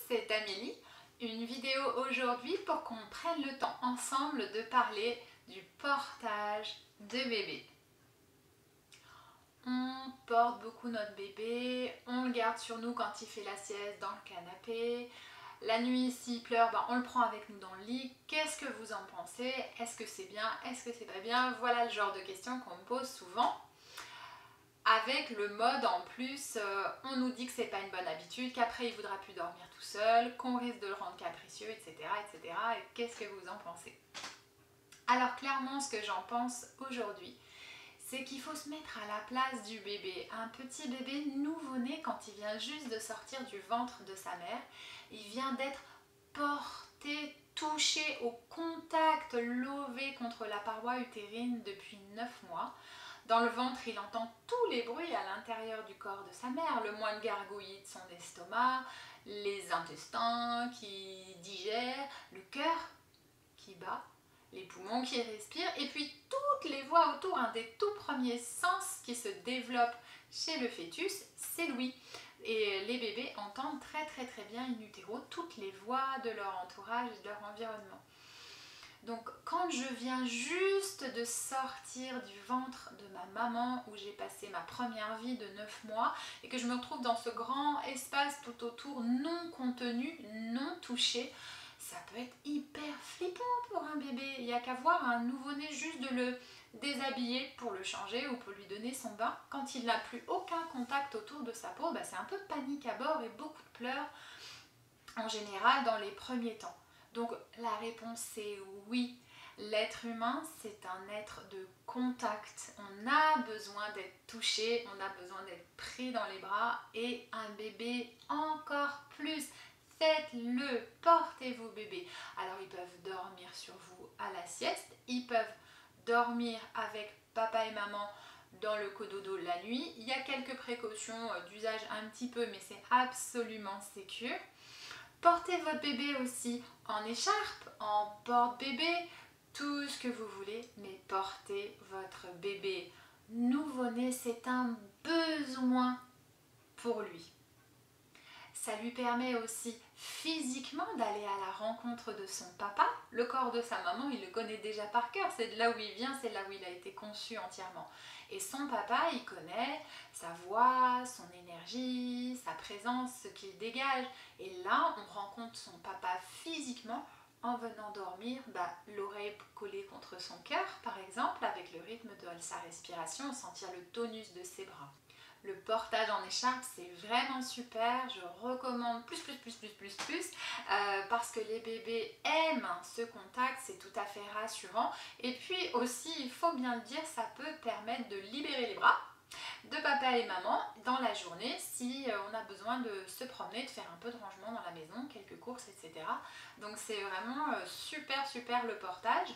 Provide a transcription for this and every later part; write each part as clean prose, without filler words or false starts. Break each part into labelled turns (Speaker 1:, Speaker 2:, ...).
Speaker 1: c'est Amélie. Une vidéo aujourd'hui pour qu'on prenne le temps ensemble de parler du portage de bébé. On porte beaucoup notre bébé, on le garde sur nous quand il fait la sieste dans le canapé. La nuit, s'il pleure, on le prend avec nous dans le lit. Qu'est-ce que vous en pensez? Est-ce que c'est bien? Est-ce que c'est pas bien? Voilà le genre de questions qu'on me pose souvent. Avec le mode en plus, on nous dit que c'est pas une bonne habitude, qu'après il voudra plus dormir tout seul, qu'on risque de le rendre capricieux, etc. etc. Et qu'est-ce que vous en pensez? Alors clairement, ce que j'en pense aujourd'hui, c'est qu'il faut se mettre à la place du bébé. Un petit bébé nouveau-né, quand il vient juste de sortir du ventre de sa mère, il vient d'être porté, touché au contact, lové contre la paroi utérine depuis 9 mois. Dans le ventre, il entend tous les bruits à l'intérieur du corps de sa mère, le moine gargouillis de son estomac, les intestins qui digèrent, le cœur qui bat, les poumons qui respirent, et puis toutes les voix autour. Un des tout premiers sens qui se développe chez le fœtus, c'est l'ouïe. Et les bébés entendent très bien in utero toutes les voix de leur entourage et de leur environnement. Donc quand je viens juste de sortir du ventre de ma maman où j'ai passé ma première vie de 9 mois et que je me retrouve dans ce grand espace tout autour non contenu, non touché, ça peut être hyper flippant pour un bébé. Il n'y a qu'à voir un nouveau-né juste de le déshabiller pour le changer ou pour lui donner son bain. Quand il n'a plus aucun contact autour de sa peau, c'est un peu panique à bord et beaucoup de pleurs en général dans les premiers temps. Donc la réponse c'est oui. L'être humain, c'est un être de contact. On a besoin d'être touché, on a besoin d'être pris dans les bras et un bébé encore plus. Faites-le, portez vos bébés. Alors ils peuvent dormir sur vous à la sieste, ils peuvent dormir avec papa et maman dans le cododo la nuit. Il y a quelques précautions d'usage un petit peu, mais c'est absolument sécure. Portez votre bébé aussi en écharpe, en porte-bébé, tout ce que vous voulez, mais portez votre bébé. Nouveau-né, c'est un besoin pour lui. Ça lui permet aussi physiquement d'aller à la rencontre de son papa. Le corps de sa maman, il le connaît déjà par cœur. C'est de là où il vient, c'est là où il a été conçu entièrement. Et son papa, il connaît sa voix, son énergie, sa présence, ce qu'il dégage. Et là, on rencontre son papa physiquement en venant dormir, l'oreille collée contre son cœur, par exemple, avec le rythme de sa respiration, sentir le tonus de ses bras. Le portage en écharpe, c'est vraiment super, je recommande plus parce que les bébés aiment ce contact, c'est tout à fait rassurant. Et puis aussi, il faut bien le dire, ça peut permettre de libérer les bras de papa et maman dans la journée si on a besoin de se promener, de faire un peu de rangement dans la maison, quelques courses, etc. Donc c'est vraiment super le portage.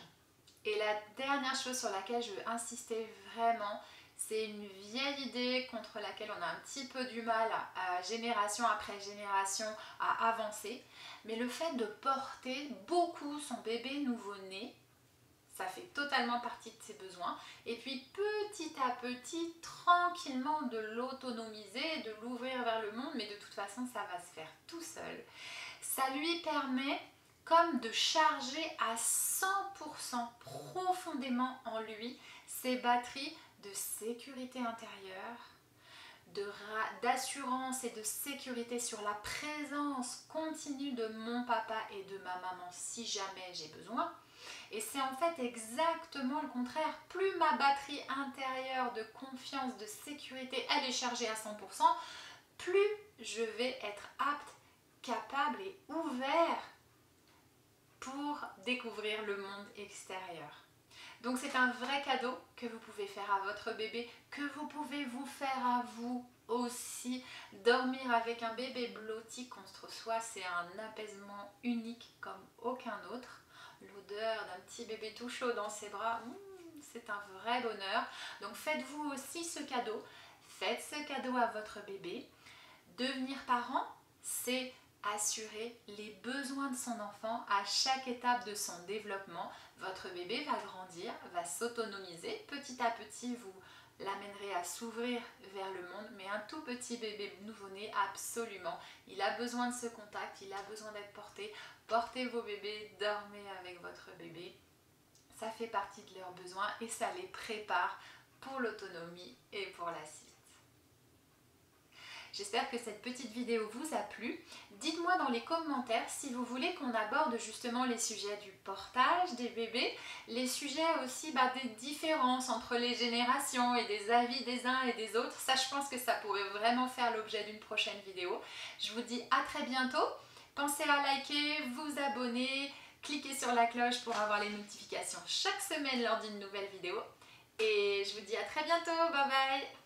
Speaker 1: Et la dernière chose sur laquelle je veux insister vraiment, c'est une vieille idée contre laquelle on a un petit peu du mal génération après génération à avancer. Mais le fait de porter beaucoup son bébé nouveau-né, ça fait totalement partie de ses besoins. Et puis petit à petit, tranquillement de l'autonomiser, de l'ouvrir vers le monde, mais de toute façon ça va se faire tout seul. Ça lui permet comme de charger à 100% profondément en lui ses batteries de sécurité intérieure, d'assurance et de sécurité sur la présence continue de mon papa et de ma maman si jamais j'ai besoin. Et c'est en fait exactement le contraire. Plus ma batterie intérieure de confiance, de sécurité, elle est chargée à 100%, plus je vais être apte, capable et ouvert pour découvrir le monde extérieur. Donc c'est un vrai cadeau que vous pouvez faire à votre bébé, que vous pouvez vous faire à vous aussi. Dormir avec un bébé blotti contre soi, c'est un apaisement unique comme aucun autre. L'odeur d'un petit bébé tout chaud dans ses bras, c'est un vrai bonheur. Donc faites-vous aussi ce cadeau. Faites ce cadeau à votre bébé. Devenir parent, c'est assurer les besoins de son enfant à chaque étape de son développement. Votre bébé va grandir, va s'autonomiser. Petit à petit, vous l'amènerait à s'ouvrir vers le monde, mais un tout petit bébé nouveau-né, absolument. Il a besoin de ce contact, il a besoin d'être porté. Portez vos bébés, dormez avec votre bébé. Ça fait partie de leurs besoins et ça les prépare pour l'autonomie et pour la suite. J'espère que cette petite vidéo vous a plu. Dites-moi dans les commentaires si vous voulez qu'on aborde justement les sujets du portage des bébés, les sujets aussi des différences entre les générations et des avis des uns et des autres. Ça, je pense que ça pourrait vraiment faire l'objet d'une prochaine vidéo. Je vous dis à très bientôt. Pensez à liker, vous abonner, cliquez sur la cloche pour avoir les notifications chaque semaine lors d'une nouvelle vidéo. Et je vous dis à très bientôt. Bye bye!